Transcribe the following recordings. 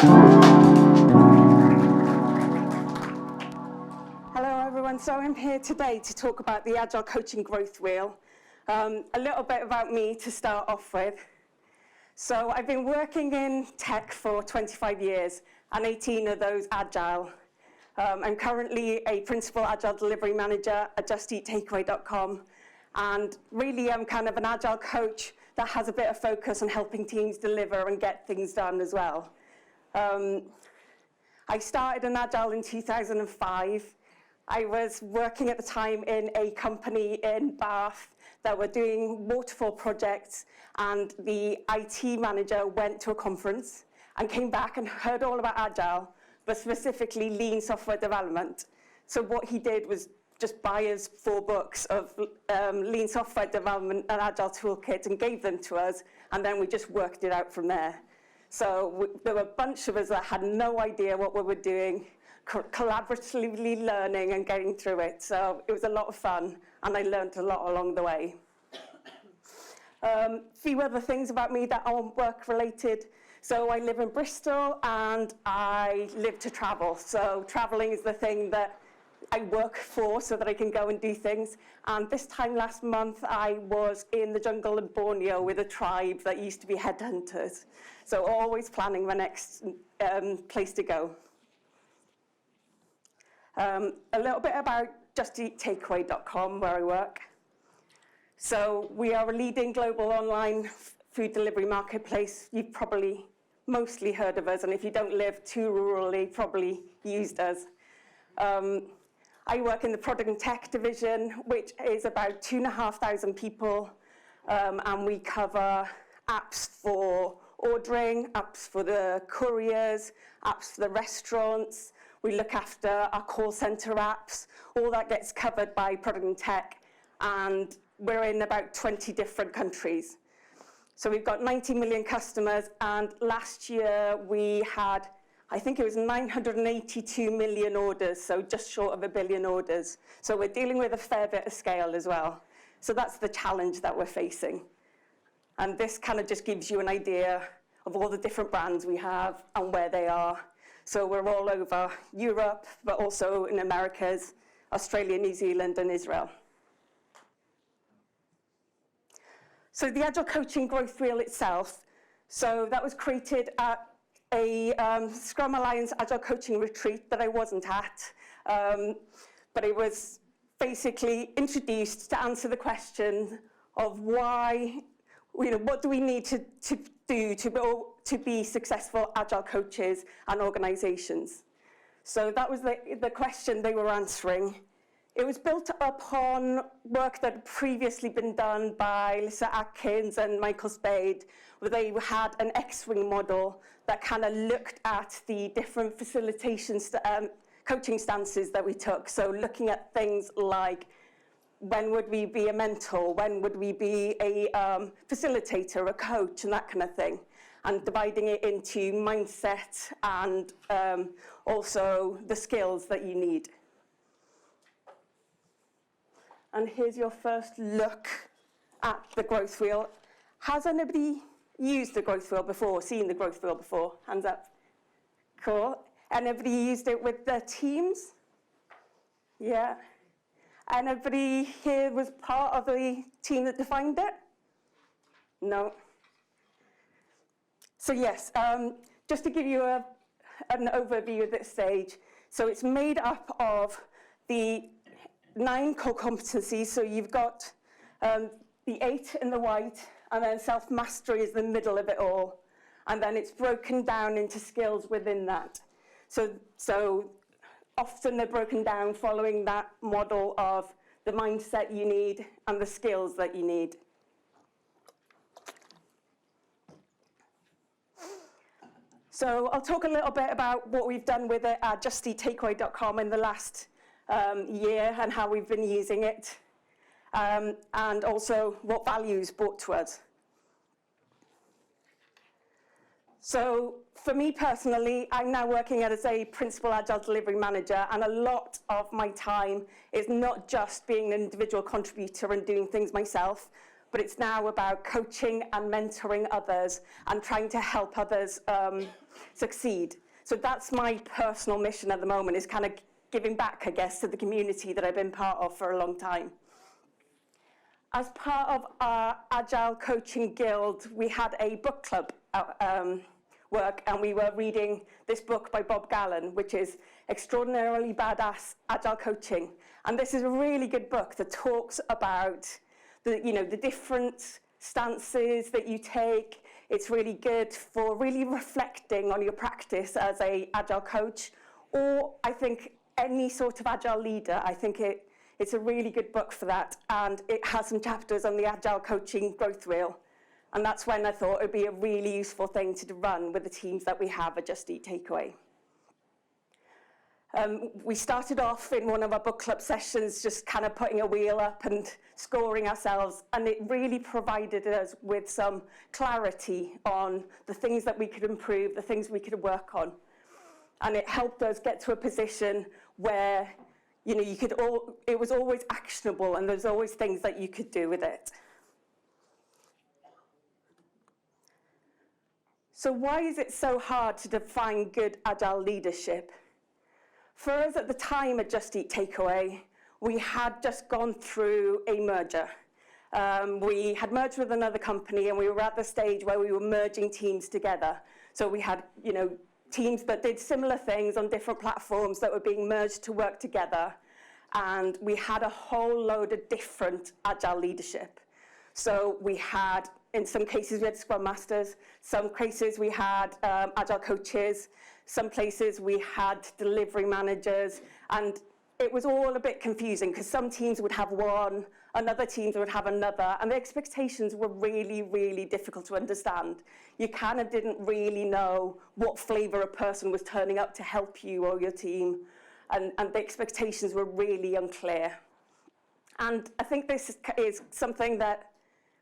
Hello everyone, so I'm here today to talk about the Agile Coaching Growth Wheel. A little bit about me to start off with. So I've been working in tech for 25 years, and 18 of those Agile. I'm currently a Principal Agile Delivery Manager at JustEatTakeaway.com, and really I'm kind of an Agile coach that has a bit of focus on helping teams deliver and get things done as well. I started in Agile in 2005. I was working at the time in a company in Bath that were doing waterfall projects, and the IT manager went to a conference and came back and heard all about Agile, but specifically lean software development. So what he did was just buy us 4 books of lean software development and Agile toolkit and gave them to us, and then we just worked it out from there. So there were a bunch of us that had no idea what we were doing, collaboratively learning and getting through it. So it was a lot of fun, and I learned a lot along the way. Few other things about me that aren't work related. So I live in Bristol, and I live to travel. So traveling is the thing that I work for so that I can go and do things. And this time last month, I was in the jungle in Borneo with a tribe that used to be headhunters. So always planning my next place to go. A little bit about JustEatTakeaway.com, where I work. So we are a leading global online food delivery marketplace. You've probably mostly heard of us, and if you don't live too rurally, probably used us. I work in the product and tech division, which is about 2,500 people, and we cover apps for ordering, apps for the couriers, apps for the restaurants. We look after our call center apps. All that gets covered by product and tech, and we're in about 20 different countries. So we've got 90 million customers, and last year we had, I think it was 982 million orders, so just short of 1 billion orders. So we're dealing with a fair bit of scale as well. So that's the challenge that we're facing. And this kind of just gives you an idea of all the different brands we have and where they are. So we're all over Europe, but also in Americas, Australia, New Zealand, and Israel. So the Agile Coaching Growth Wheel itself, so that was created at a Scrum Alliance Agile Coaching retreat that I wasn't at, but it was basically introduced to answer the question of why, what do we need to do to be successful Agile coaches and organizations. So that was the question they were answering. It was built upon work that had previously been done by Lisa Atkins and Michael Spade, where they had an X-wing model that kind of looked at the different coaching stances that we took. So looking at things like, when would we be a mentor? When would we be a facilitator, a coach, and that kind of thing? And dividing it into mindset and also the skills that you need. And here's your first look at the growth wheel. Has anybody used the growth wheel before, seen the growth wheel before? Hands up. Cool. Anybody used it with their teams? Yeah. Anybody here was part of the team that defined it? No. So yes, just to give you an overview at this stage. So it's made up of the 9 core competencies. So you've got the 8 in the white, and then self-mastery is the middle of it all. And then it's broken down into skills within that. So often they're broken down following that model of the mindset you need and the skills that you need. So I'll talk a little bit about what we've done with it at JustEatTakeaway.com in the last year and how we've been using it, and also what values brought to us. So for me personally, I'm now working as a Principal Agile Delivery Manager, and a lot of my time is not just being an individual contributor and doing things myself, but it's now about coaching and mentoring others and trying to help others succeed. So that's my personal mission at the moment, is kind of giving back, I guess, to the community that I've been part of for a long time. As part of our Agile Coaching Guild, we had a book club work, and we were reading this book by Bob Gallen, which is Extraordinarily Badass Agile Coaching. And this is a really good book that talks about the different stances that you take. It's really good for really reflecting on your practice as an Agile coach, or I think any sort of Agile leader. I think it's a really good book for that, and it has some chapters on the Agile Coaching Growth Wheel. And that's when I thought it would be a really useful thing to run with the teams that we have at Just Eat Takeaway. We started off in one of our book club sessions just kind of putting a wheel up and scoring ourselves, and it really provided us with some clarity on the things that we could improve, the things we could work on. And it helped us get to a position where it was always actionable, and there's always things that you could do with it. So why is it so hard to define good Agile leadership? For us at the time at Just Eat Takeaway, we had just gone through a merger. We had merged with another company, and we were at the stage where we were merging teams together. So we had, teams that did similar things on different platforms that were being merged to work together. And we had a whole load of different Agile leadership. So we had, in some cases, we had Scrum Masters. Some cases we had Agile coaches. Some places we had delivery managers. And it was all a bit confusing because some teams would have one, and other teams would have another. And the expectations were really, really difficult to understand. You kind of didn't really know what flavor a person was turning up to help you or your team. And the expectations were really unclear. And I think this is something that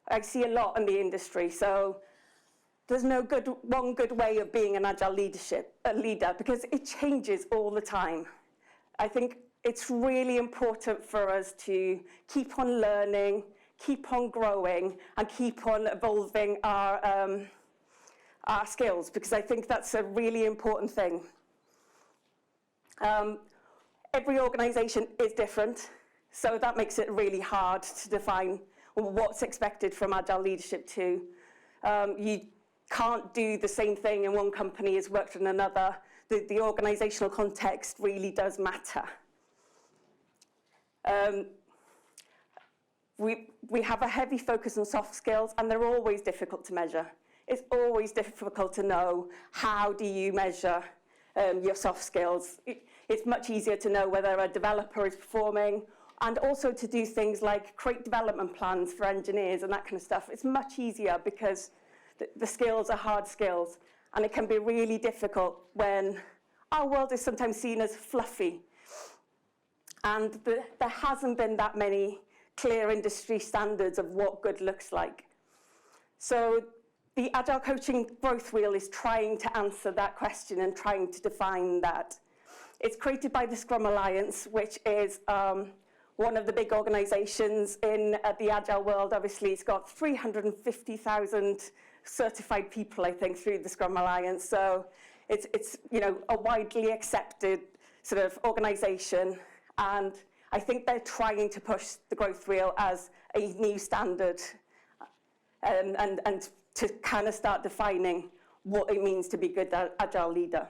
I see a lot in the industry. So there's no one good way of being an Agile leader, because it changes all the time. I think it's really important for us to keep on learning, keep on growing, and keep on evolving our skills, because I think that's a really important thing. Every organization is different, so that makes it really hard to define what's expected from Agile leadership too. You can't do the same thing in one company as worked in another. The organizational context really does matter. We have a heavy focus on soft skills, and they're always difficult to measure. It's always difficult to know how do you measure your soft skills. It's much easier to know whether a developer is performing, and also to do things like create development plans for engineers and that kind of stuff. It's much easier because the skills are hard skills, and it can be really difficult when our world is sometimes seen as fluffy. And there hasn't been that many clear industry standards of what good looks like. So the Agile Coaching Growth Wheel is trying to answer that question and trying to define that. It's created by the Scrum Alliance, which is one of the big organizations in the Agile world. Obviously, it's got 350,000 certified people, I think, through the Scrum Alliance. So it's a widely accepted sort of organization. And I think they're trying to push the growth wheel as a new standard and to kind of start defining what it means to be a good Agile leader.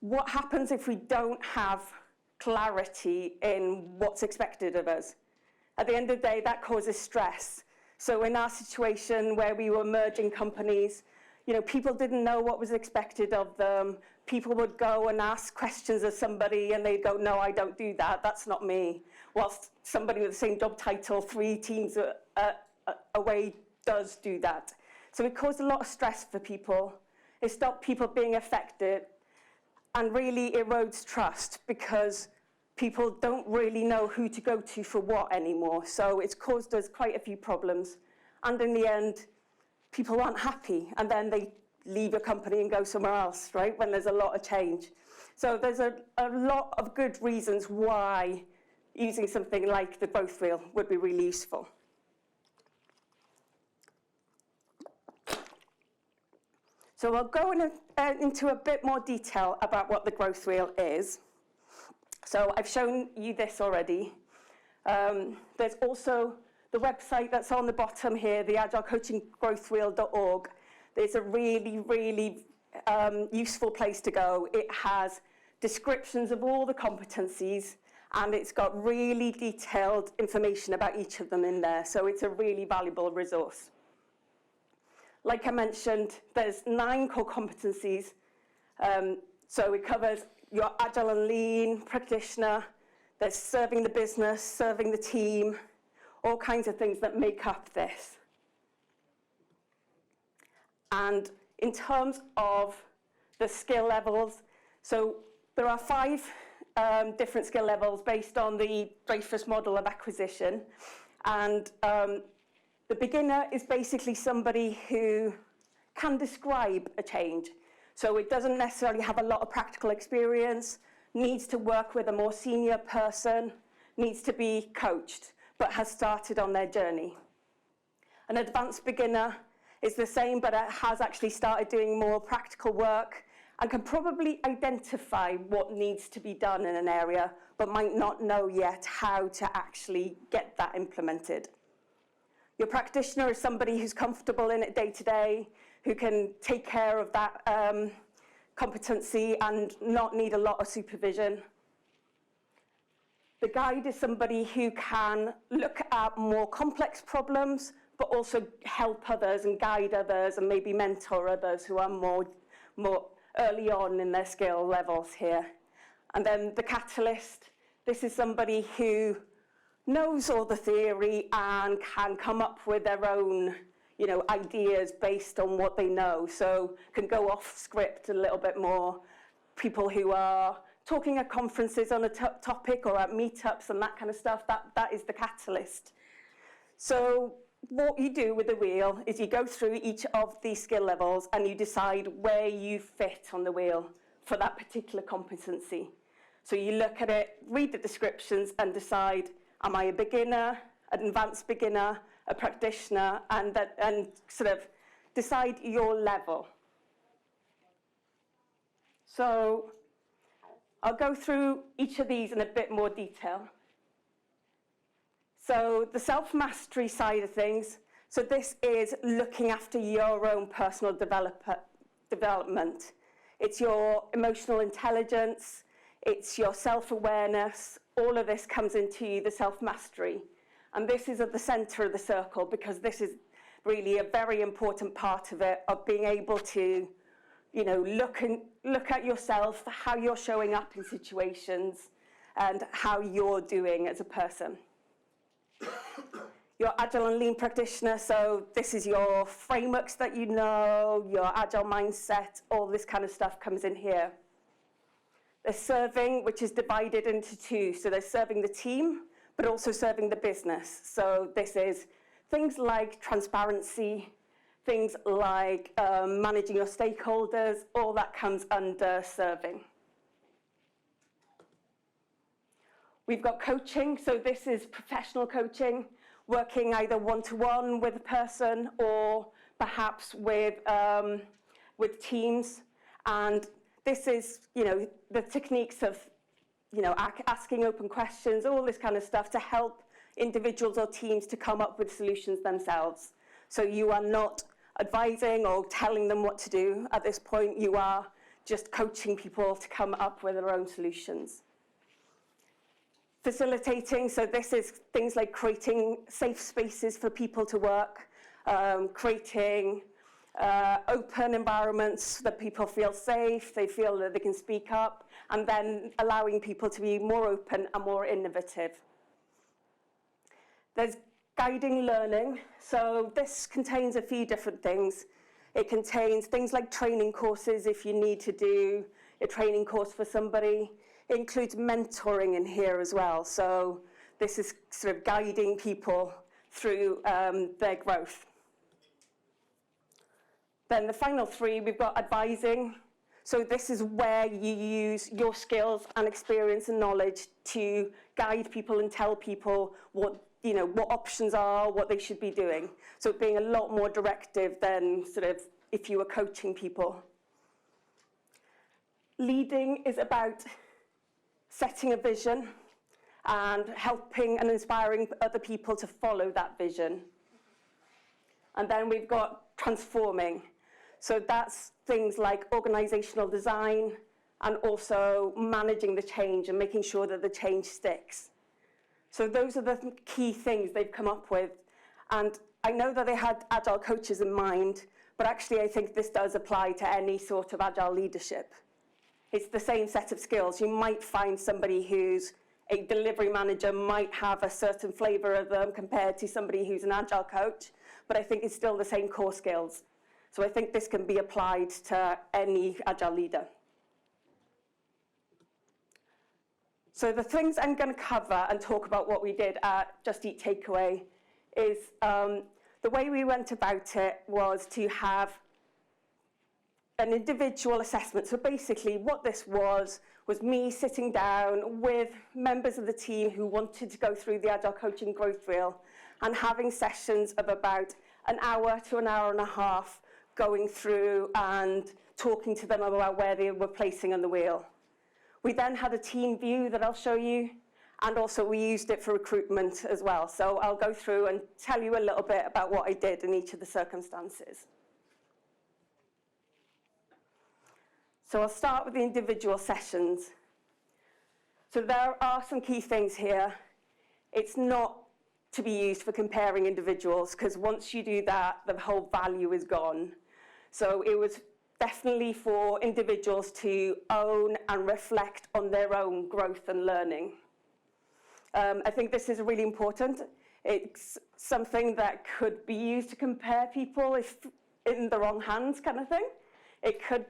What happens if we don't have clarity in what's expected of us? At the end of the day, that causes stress. So in our situation where we were merging companies, people didn't know what was expected of them. People would go and ask questions of somebody, and they'd go, no, I don't do that. That's not me. Whilst somebody with the same job title 3 teams away does do that. So it caused a lot of stress for people. It stopped people being effective, and really erodes trust, because people don't really know who to go to for what anymore. So it's caused us quite a few problems. And in the end, people aren't happy, and then they leave a company and go somewhere else, right, when there's a lot of change. So there's a lot of good reasons why using something like the growth wheel would be really useful. So I'll go into a bit more detail about what the growth wheel is. So I've shown you this already. There's also the website that's on the bottom here, the agilecoachinggrowthwheel.org. It's a really, really useful place to go. It has descriptions of all the competencies, and it's got really detailed information about each of them in there. So it's a really valuable resource. Like I mentioned, there's 9 core competencies. So it covers your Agile and Lean practitioner. There's serving the business, serving the team, all kinds of things that make up this. And in terms of the skill levels, so there are 5 different skill levels based on the Dreyfus model of acquisition. And the beginner is basically somebody who can describe a change. So it doesn't necessarily have a lot of practical experience, needs to work with a more senior person, needs to be coached, but has started on their journey. An advanced beginner is the same, but it has actually started doing more practical work and can probably identify what needs to be done in an area, but might not know yet how to actually get that implemented. Your practitioner is somebody who's comfortable in it day to day, who can take care of that competency and not need a lot of supervision. The guide is somebody who can look at more complex problems, but also help others and guide others and maybe mentor others who are more early on in their skill levels here. And then the catalyst, this is somebody who knows all the theory and can come up with their own ideas based on what they know. So can go off script a little bit more. People who are talking at conferences on a topic or at meetups and that kind of stuff, that is the catalyst. So what you do with the wheel is you go through each of these skill levels and you decide where you fit on the wheel for that particular competency. So you look at it, read the descriptions and decide, am I a beginner, an advanced beginner, a practitioner, and sort of decide your level. So I'll go through each of these in a bit more detail. So the self-mastery side of things, so this is looking after your own personal development. It's your emotional intelligence, it's your self-awareness, all of this comes into the self-mastery. And this is at the center of the circle because this is really a very important part of it, of being able to look at yourself, how you're showing up in situations and how you're doing as a person. Your Agile and Lean practitioner, so this is your frameworks that you know, your Agile mindset, all this kind of stuff comes in here. There's serving, which is divided into 2. So there's serving the team, but also serving the business. So this is things like transparency, things like managing your stakeholders, all that comes under serving. We've got coaching, so this is professional coaching, working either one-to-one with a person or perhaps with teams. And this is, the techniques of, asking open questions, all this kind of stuff to help individuals or teams to come up with solutions themselves. So you are not advising or telling them what to do at this point. You are just coaching people to come up with their own solutions. Facilitating, so this is things like creating safe spaces for people to work, creating open environments that people feel safe, they feel that they can speak up, and then allowing people to be more open and more innovative. There's guiding learning, so this contains a few different things. It contains things like training courses if you need to do a training course for somebody. It includes mentoring in here as well, so this is sort of guiding people through their growth. Then the final 3, we've got advising. So this is where you use your skills and experience and knowledge to guide people and tell people what options are, what they should be doing. So being a lot more directive than sort of if you were coaching people. Leading is about setting a vision and helping and inspiring other people to follow that vision. And then we've got transforming. So that's things like organizational design and also managing the change and making sure that the change sticks. So those are the key things they've come up with. And I know that they had Agile coaches in mind, but actually I think this does apply to any sort of Agile leadership. It's the same set of skills. You might find somebody who's a delivery manager might have a certain flavor of them compared to somebody who's an Agile coach, but I think it's still the same core skills. So I think this can be applied to any Agile leader. So the things I'm going to cover and talk about what we did at Just Eat Takeaway is the way we went about it was to have an individual assessment. So basically what this was me sitting down with members of the team who wanted to go through the Agile Coaching Growth Wheel and having sessions of about an hour to an hour and a half going through and talking to them about where they were placing on the wheel. We then had a team view that I'll show you, and also we used it for recruitment as well. So I'll go through and tell you a little bit about what I did in each of the circumstances. So I'll start with the individual sessions. So there are some key things here. It's not to be used for comparing individuals, because once you do that, the whole value is gone. So it was definitely for individuals to own and reflect on their own growth and learning. I think this is really important. It's something that could be used to compare people if in the wrong hands kind of thing. It could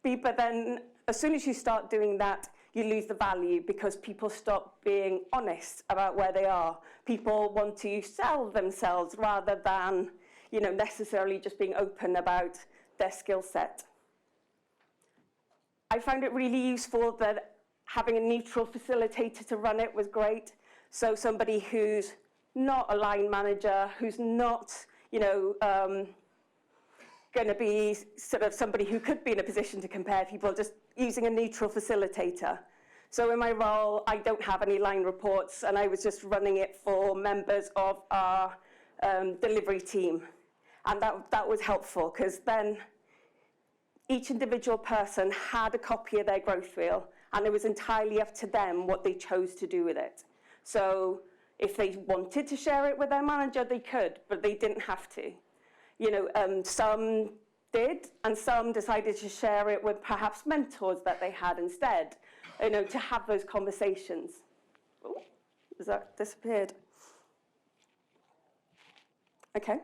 be, but then as soon as you start doing that, you lose the value because people stop being honest about where they are. People want to sell themselves rather than, necessarily just being open about their skill set. I found it really useful that having a neutral facilitator to run it was great. So somebody who's not a line manager, who's not, going to be sort of somebody who could be in a position to compare people, just using a neutral facilitator. So in my role, I don't have any line reports, and I was just running it for members of our delivery team. And that was helpful, because then each individual person had a copy of their growth wheel, and it was entirely up to them what they chose to do with it. So if they wanted to share it with their manager, they could, but they didn't have to. Some did, and some decided to share it with perhaps mentors that they had instead, to have those conversations. Oh, has that disappeared? Okay.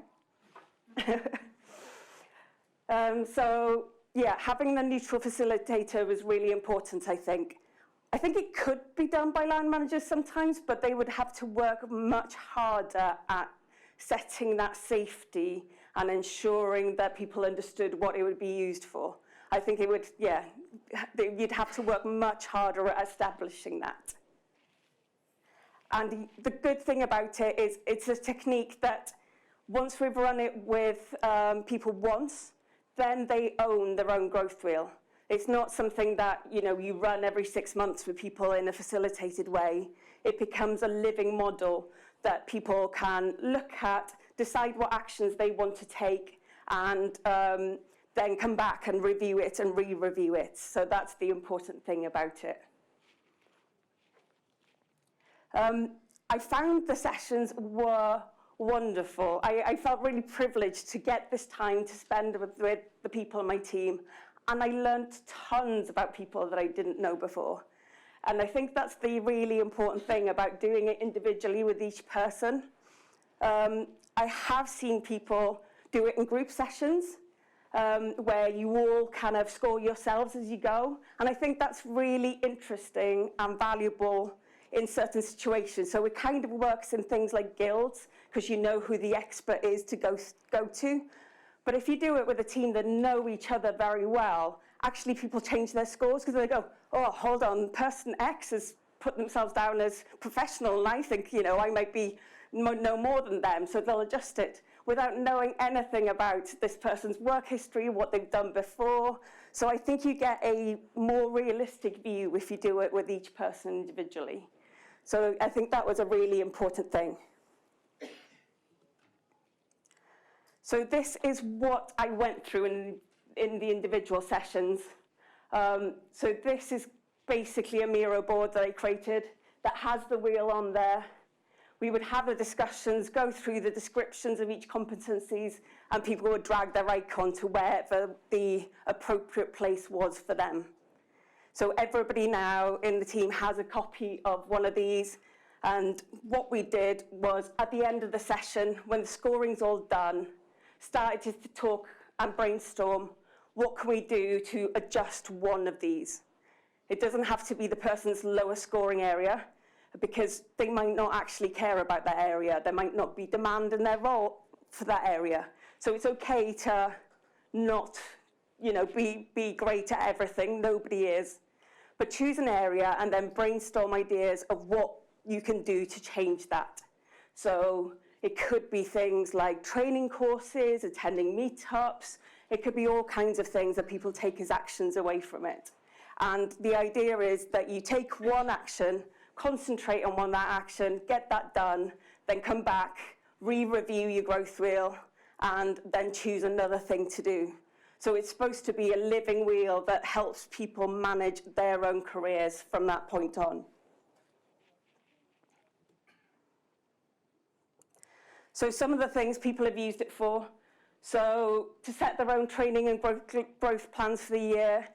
So, yeah, having the neutral facilitator was really important, I think. I think it could be done by line managers sometimes, but they would have to work much harder at setting that safety and ensuring that people understood what it would be used for. I think it would, you'd have to work much harder at establishing that. And the good thing about it is it's a technique that once we've run it with people once, then they own their own growth wheel. It's not something that you run every 6 months with people in a facilitated way. It becomes a living model that people can look at, decide what actions they want to take, and then come back and review it and re-review it. So that's the important thing about it. I found the sessions were wonderful. I felt really privileged to get this time to spend with the people on my team, and I learned tons about people that I didn't know before. And I think that's the really important thing about doing it individually with each person. I have seen people do it in group sessions where you all kind of score yourselves as you go. And I think that's really interesting and valuable in certain situations. So it kind of works in things like guilds, because you know who the expert is to go to. But if you do it with a team that know each other very well, actually people change their scores because they go, oh, hold on, person X has put themselves down as professional, and I think, I might be know more than them, so they'll adjust it without knowing anything about this person's work history, what they've done before. So I think you get a more realistic view if you do it with each person individually. So I think that was a really important thing. So this is what I went through in the individual sessions. So this is basically a Miro board that I created that has the wheel on there. We would have the discussions, go through the descriptions of each competencies, and people would drag their icon to wherever the appropriate place was for them. So everybody now in the team has a copy of one of these. And what we did was, at the end of the session, when the scoring's all done, started to talk and brainstorm, what can we do to adjust one of these? It doesn't have to be the person's lowest scoring area, because they might not actually care about that area. There might not be demand in their role for that area. So it's okay to not, be great at everything. Nobody is. But choose an area and then brainstorm ideas of what you can do to change that. So it could be things like training courses, attending meetups. It could be all kinds of things that people take as actions away from it. And the idea is that you take one action, concentrate on that action, get that done, then come back, re-review your growth wheel, and then choose another thing to do. So it's supposed to be a living wheel that helps people manage their own careers from that point on. So some of the things people have used it for. So to set their own training and growth plans for the year.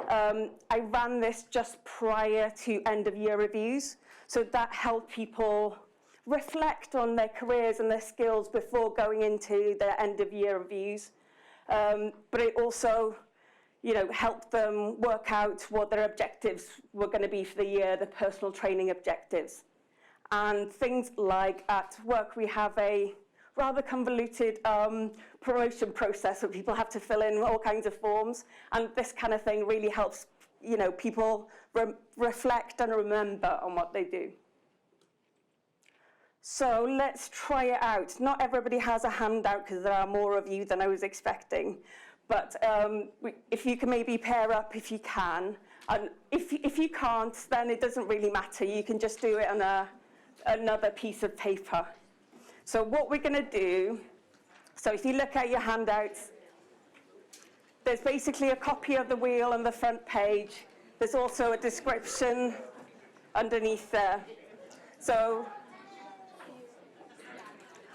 I ran this just prior to end of year reviews. So that helped people reflect on their careers and their skills before going into their end of year reviews. But it also, helped them work out what their objectives were going to be for the year, the personal training objectives. And things like at work, we have a rather convoluted promotion process where people have to fill in all kinds of forms. And this kind of thing really helps, people reflect and remember on what they do. So let's try it out. Not everybody has a handout because there are more of you than I was expecting. But if you can maybe pair up if you can. And if you can't, then it doesn't really matter. You can just do it on another piece of paper. So what we're going to do, so if you look at your handouts, there's basically a copy of the wheel on the front page. There's also a description underneath there. So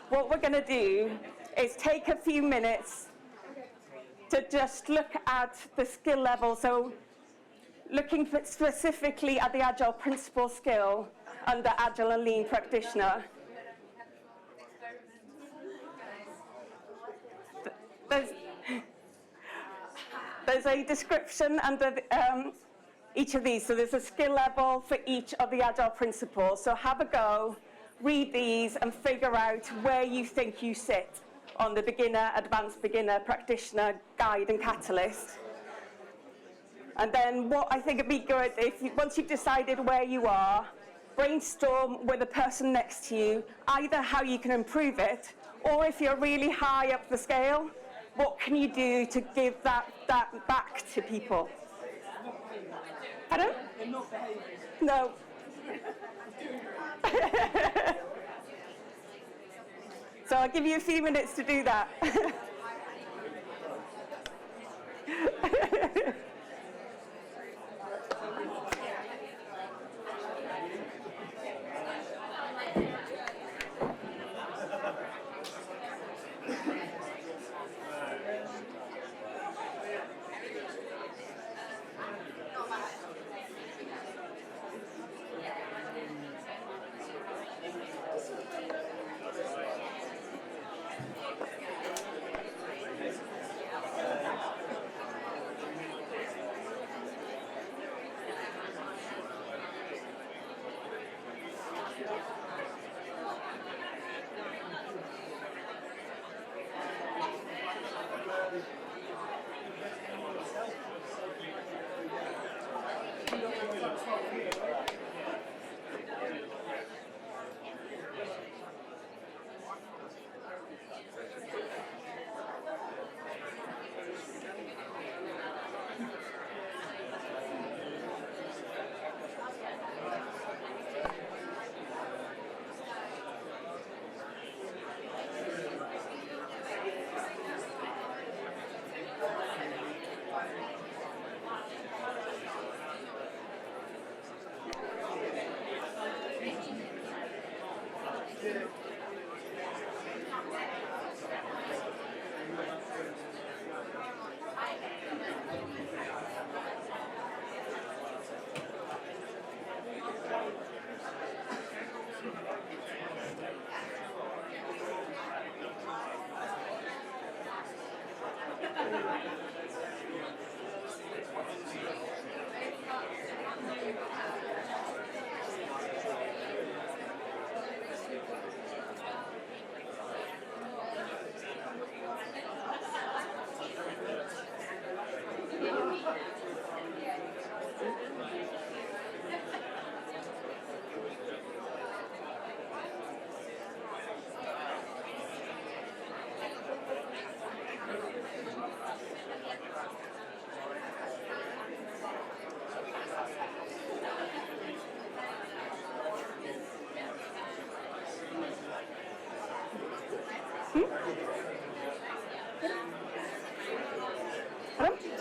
what we're going to do is take a few minutes to just look at the skill level. So looking specifically at the Agile principle skill under Agile and Lean practitioner. There's a description under each of these. So there's a skill level for each of the Agile principles. So have a go, read these, and figure out where you think you sit on the beginner, advanced beginner, practitioner, guide, and catalyst. And then what I think would be good, once you've decided where you are, brainstorm with the person next to you, either how you can improve it, or if you're really high up the scale, what can you do to give that back to people? Pardon? They're not behaving. No. So I'll give you a few minutes to do that.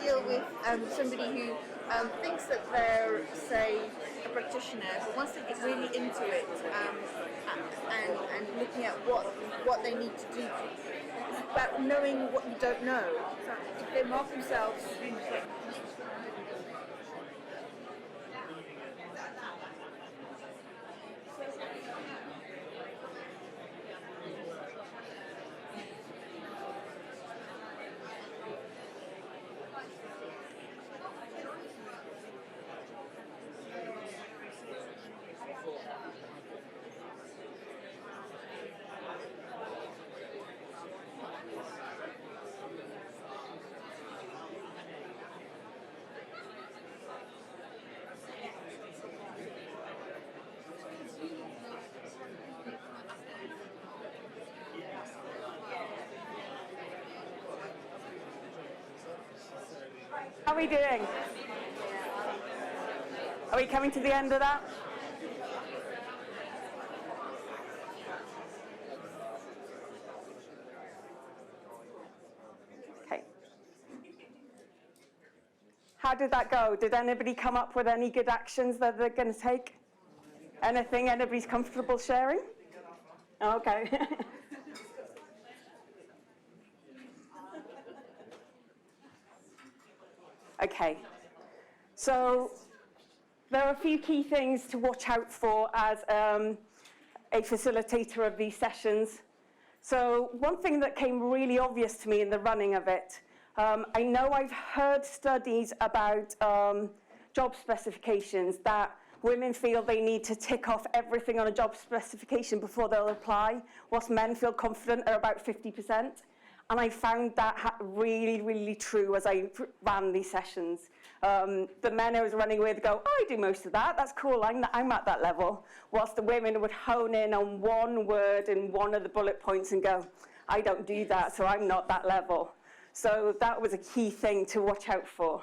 Deal with somebody who thinks that they're, say, a practitioner, but once they get really into it and looking at what they need to do, it's about knowing what you don't know. So if they mark themselves. How are we doing? Are we coming to the end of that? Okay. How did that go? Did anybody come up with any good actions that they're going to take? Anything anybody's comfortable sharing? Okay. Okay, so there are a few key things to watch out for as a facilitator of these sessions. So one thing that came really obvious to me in the running of it, I know I've heard studies about job specifications that women feel they need to tick off everything on a job specification before they'll apply, whilst men feel confident are about 50%. And I found that really, really true as I ran these sessions. The men I was running with go, oh, I do most of that. That's cool. I'm at that level. Whilst the women would hone in on one word in one of the bullet points and go, I don't do that, so I'm not that level. So that was a key thing to watch out for.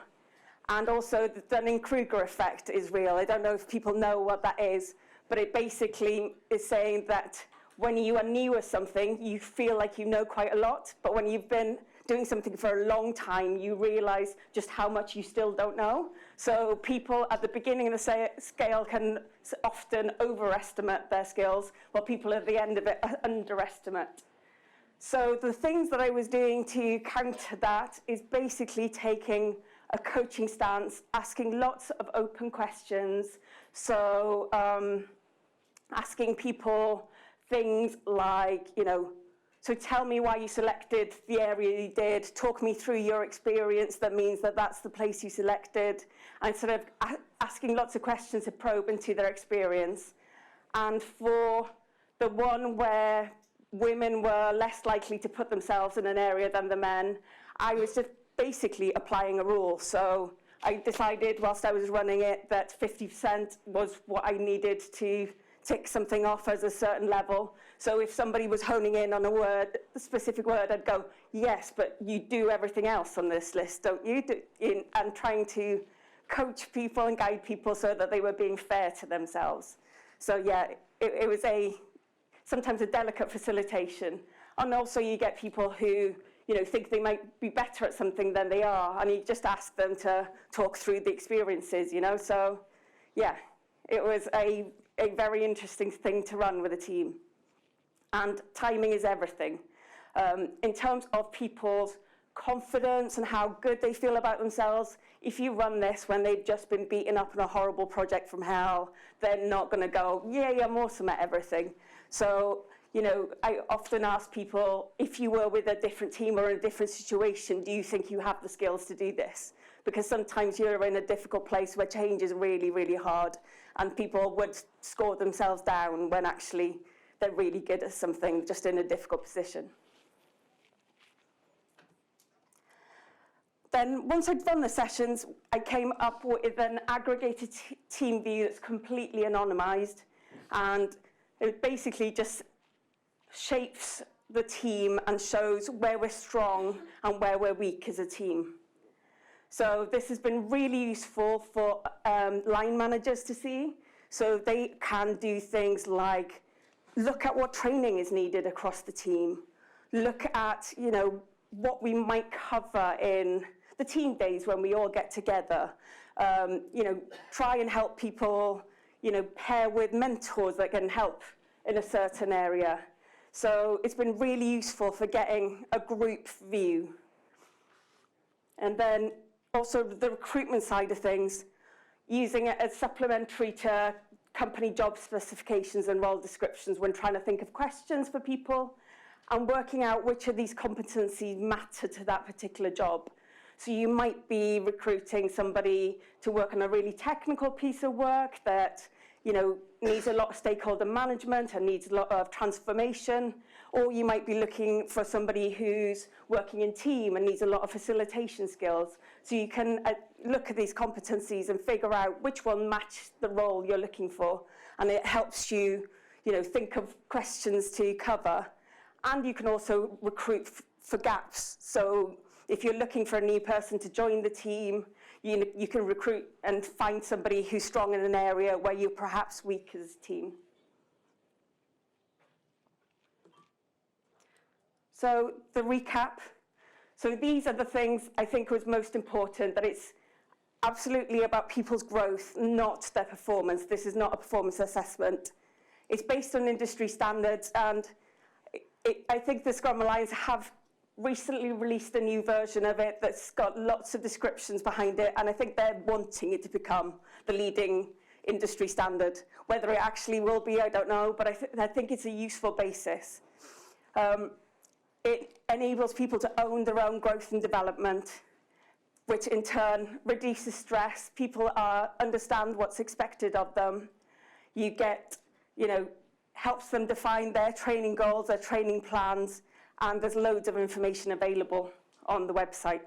And also the Dunning-Kruger effect is real. I don't know if people know what that is, but it basically is saying that when you are new at something, you feel like you know quite a lot, but when you've been doing something for a long time, you realize just how much you still don't know. So people at the beginning of the scale can often overestimate their skills, while people at the end of it underestimate. So the things that I was doing to counter that is basically taking a coaching stance, asking lots of open questions. So asking people things like, so tell me why you selected the area you did, talk me through your experience that means that that's the place you selected, and sort of asking lots of questions to probe into their experience. And for the one where women were less likely to put themselves in an area than the men, I was just basically applying a rule. So I decided whilst I was running it that 50% was what I needed to tick something off as a certain level. So if somebody was honing in on a specific word, I'd go, yes, but you do everything else on this list, don't you? And trying to coach people and guide people so that they were being fair to themselves. So yeah, it was sometimes a delicate facilitation. And also you get people who think they might be better at something than they are, and you just ask them to talk through the experiences, So yeah, it was a very interesting thing to run with a team. And timing is everything. In terms of people's confidence and how good they feel about themselves, if you run this when they've just been beaten up in a horrible project from hell, they're not going to go, yeah, I'm awesome at everything. So, I often ask people, if you were with a different team or in a different situation, do you think you have the skills to do this? Because sometimes you're in a difficult place where change is really, really hard, and people would score themselves down when actually they're really good at something, just in a difficult position. Then once I'd done the sessions, I came up with an aggregated team view that's completely anonymized, and it basically just shapes the team and shows where we're strong and where we're weak as a team. So this has been really useful for line managers to see, so they can do things like look at what training is needed across the team, look at what we might cover in the team days when we all get together, try and help people pair with mentors that can help in a certain area. So it's been really useful for getting a group view. And then also the recruitment side of things, using it as supplementary to company job specifications and role descriptions when trying to think of questions for people, and working out which of these competencies matter to that particular job. So you might be recruiting somebody to work on a really technical piece of work that needs a lot of stakeholder management and needs a lot of transformation, or you might be looking for somebody who's working in team and needs a lot of facilitation skills. So you can look at these competencies and figure out which one match the role you're looking for, and it helps you, think of questions to cover. And you can also recruit for gaps. So if you're looking for a new person to join the team, you can recruit and find somebody who's strong in an area where you're perhaps weak as a team. So the recap. So these are the things I think was most important, that it's absolutely about people's growth, not their performance. This is not a performance assessment. It's based on industry standards, and I think the Scrum Alliance have recently released a new version of it that's got lots of descriptions behind it, and I think they're wanting it to become the leading industry standard. Whether it actually will be, I don't know, but I think it's a useful basis. It enables people to own their own growth and development, which in turn reduces stress. People understand what's expected of them. You get, helps them define their training goals, their training plans, and there's loads of information available on the website.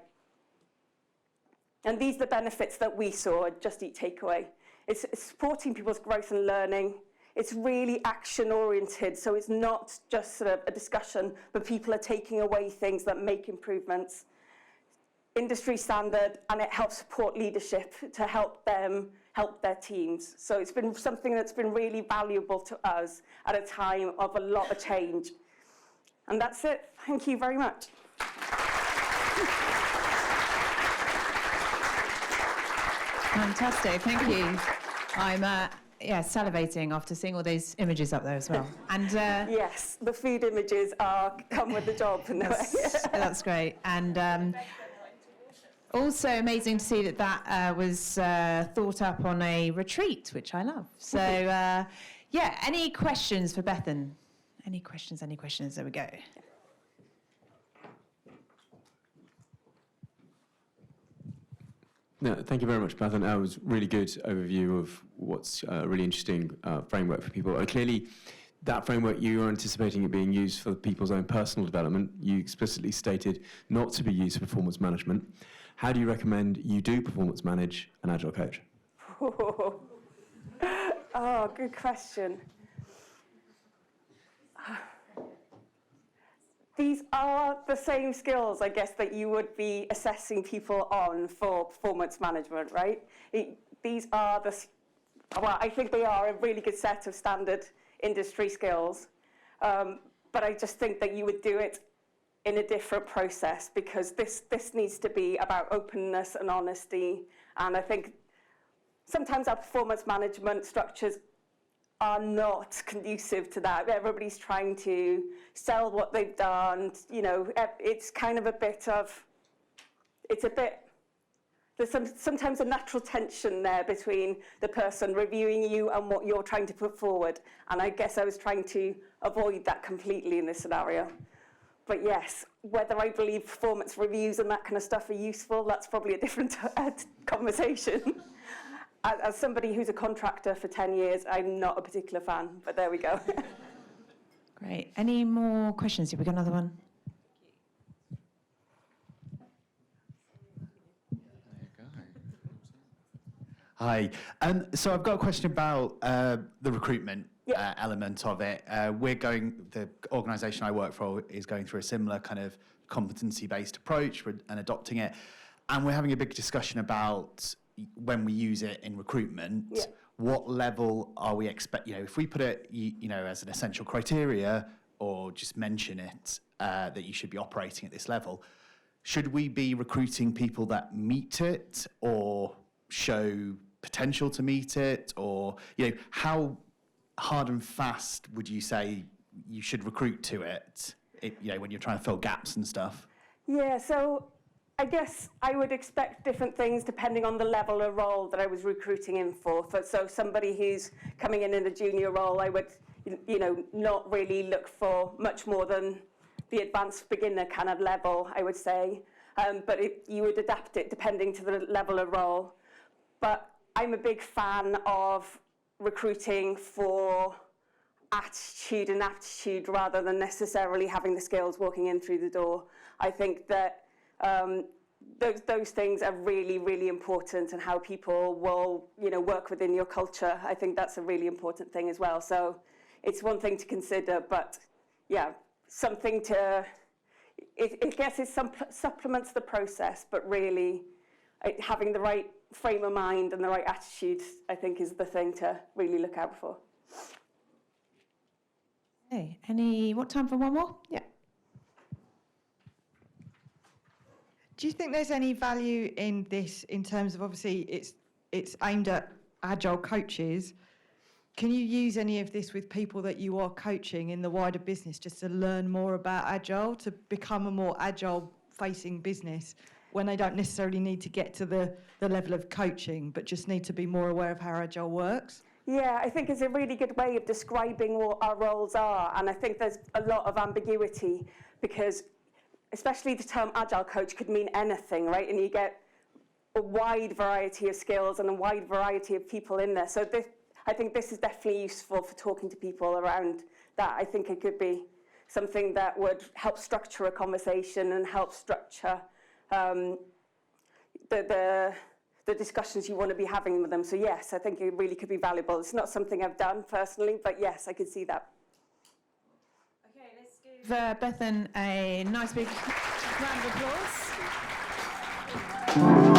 And these are the benefits that we saw at Just Eat Takeaway. It's supporting people's growth and learning. It's really action-oriented, so it's not just sort of a discussion, but people are taking away things that make improvements. Industry standard, and it helps support leadership to help them help their teams. So it's been something that's been really valuable to us at a time of a lot of change. And that's it. Thank you very much. Fantastic. Thank you. I'm salivating after seeing all those images up there as well. And yes, the food images come with the job. That's great. And also amazing to see that was thought up on a retreat, which I love. So, any questions for Bethan? Any questions? There we go. No, thank you very much, Bethan. That was a really good overview of what's a really interesting framework for people. Clearly, that framework, you are anticipating it being used for people's own personal development. You explicitly stated not to be used for performance management. How do you recommend you do performance manage an Agile coach? Oh, good question. These are the same skills, I guess, that you would be assessing people on for performance management, right? These are well, I think they are a really good set of standard industry skills. But I just think that you would do it in a different process, because this needs to be about openness and honesty. And I think sometimes our performance management structures are not conducive to that. Everybody's trying to sell what they've done. You know, it's kind of there's sometimes a natural tension there between the person reviewing you and what you're trying to put forward. And I guess I was trying to avoid that completely in this scenario. But yes, whether I believe performance reviews and that kind of stuff are useful, that's probably a different conversation. As somebody who's a contractor for 10 years, I'm not a particular fan, but there we go. Great. Any more questions? Have we got another one? Hi. So I've got a question about the recruitment element of it. The organisation I work for is going through a similar kind of competency-based approach and adopting it. And we're having a big discussion about when we use it in recruitment, what level are we if we put it, as an essential criteria or just mention it, that you should be operating at this level, should we be recruiting people that meet it or show potential to meet it? Or, how hard and fast would you say you should recruit to it, when you're trying to fill gaps and stuff? Yeah, so I guess I would expect different things depending on the level of role that I was recruiting in for. So somebody who's coming in a junior role, I would, not really look for much more than the advanced beginner kind of level, I would say. But you would adapt it depending to the level of role. But I'm a big fan of recruiting for attitude and aptitude rather than necessarily having the skills walking in through the door. I think that those things are really, really important, and how people will, work within your culture. I think that's a really important thing as well. So it's one thing to consider, but yeah, something to, I guess it supplements the process, but really having the right frame of mind and the right attitude, I think, is the thing to really look out for. Okay, what time for one more? Yeah. Do you think there's any value in this in terms of, obviously it's aimed at Agile coaches? Can you use any of this with people that you are coaching in the wider business, just to learn more about Agile, to become a more Agile facing business, when they don't necessarily need to get to the level of coaching, but just need to be more aware of how Agile works? Yeah, I think it's a really good way of describing what our roles are. And I think there's a lot of ambiguity, because especially the term Agile coach could mean anything, right? And you get a wide variety of skills and a wide variety of people in there. So I think this is definitely useful for talking to people around that. I think it could be something that would help structure a conversation and help structure the discussions you want to be having with them. So yes, I think it really could be valuable. It's not something I've done personally, but yes, I could see that. Okay, let's give Bethan a nice big round of applause.